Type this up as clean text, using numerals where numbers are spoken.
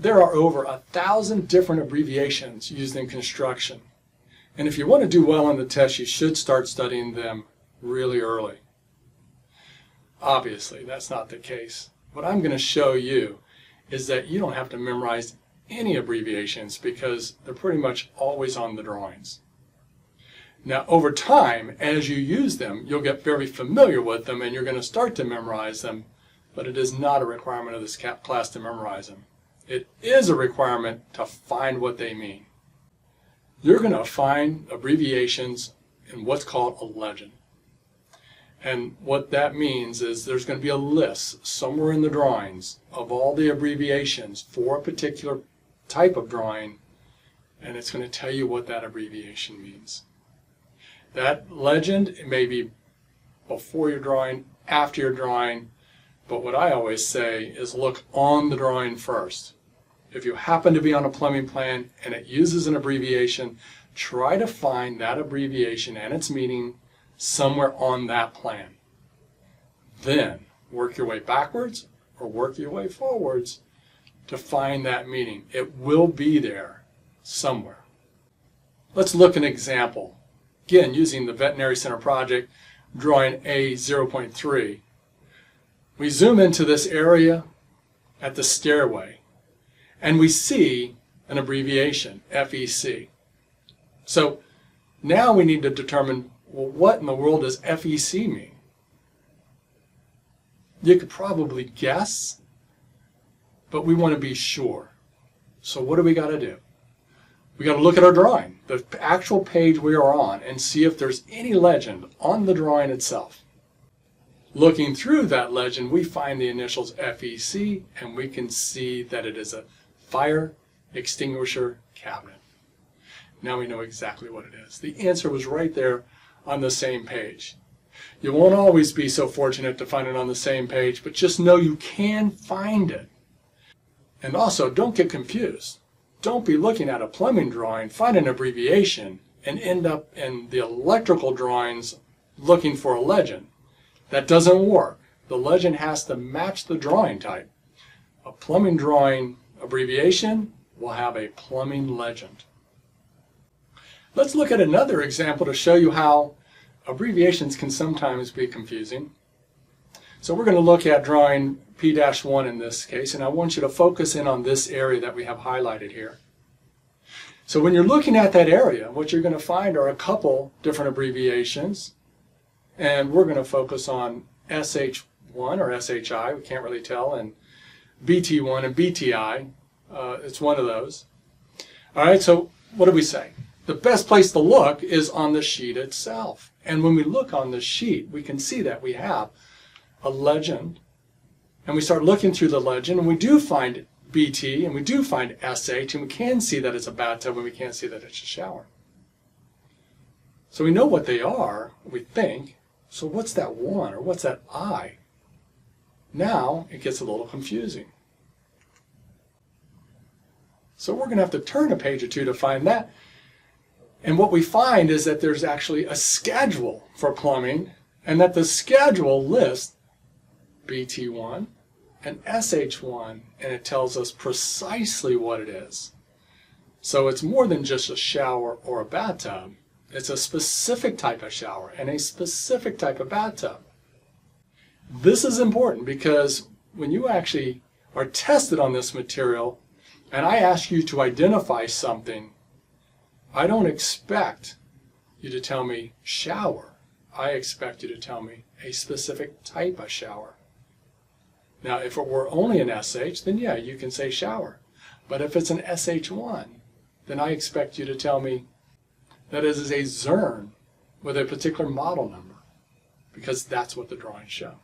there are over 1,000 different abbreviations used in construction. And if you want to do well on the test, you should start studying them really early. Obviously, that's not the case. What I'm going to show you is that you don't have to memorize any abbreviations because they're pretty much always on the drawings. Now, over time, as you use them, you'll get very familiar with them and you're going to start to memorize them, but it is not a requirement of this class to memorize them. It is a requirement to find what they mean. You're going to find abbreviations in what's called a legend. And what that means is there's going to be a list somewhere in the drawings of all the abbreviations for a particular type of drawing, and it's going to tell you what that abbreviation means. That legend may be before your drawing, after your drawing, but what I always say is look on the drawing first. If you happen to be on a plumbing plan and it uses an abbreviation, try to find that abbreviation and its meaning somewhere on that plan. Then work your way backwards or work your way forwards to find that meaning. It will be there somewhere. Let's look at an example. Again, using the Veterinary Center project, drawing A0.3. We zoom into this area at the stairway and we see an abbreviation, FEC. So now we need to determine, well, what in the world does FEC mean? You could probably guess, but we want to be sure. So what do we got to do? We got to look at our drawing, the actual page we are on, and see if there's any legend on the drawing itself. Looking through that legend, we find the initials FEC, and we can see that it is a fire extinguisher cabinet. Now we know exactly what it is. The answer was right there on the same page. You won't always be so fortunate to find it on the same page, but just know you can find it. And also, don't get confused. Don't be looking at a plumbing drawing, find an abbreviation, and end up in the electrical drawings looking for a legend. That doesn't work. The legend has to match the drawing type. A plumbing drawing abbreviation will have a plumbing legend. Let's look at another example to show you how abbreviations can sometimes be confusing. So we're going to look at drawing P-1 in this case, and I want you to focus in on this area that we have highlighted here. So when you're looking at that area, what you're going to find are a couple different abbreviations, and we're going to focus on SH1 or SHI, we can't really tell, and BT1 and BTI. It's one of those. All right, so what do we say? The best place to look is on the sheet itself. And when we look on the sheet, we can see that we have a legend. And we start looking through the legend, and we do find BT, and we do find SH, and we can see that it's a bathtub, and we can't see that it's a shower. So we know what they are, we think. So what's that one, or what's that I? Now it gets a little confusing. So we're going to have to turn a page or two to find that. And what we find is that there's actually a schedule for plumbing, and that the schedule lists BT1 and SH1, and it tells us precisely what it is. So it's more than just a shower or a bathtub. It's a specific type of shower and a specific type of bathtub. This is important because when you actually are tested on this material and I ask you to identify something, I don't expect you to tell me shower. I expect you to tell me a specific type of shower. Now, if it were only an SH, then yeah, you can say shower. But if it's an SH1, then I expect you to tell me that it is a Zern with a particular model number, because that's what the drawings show.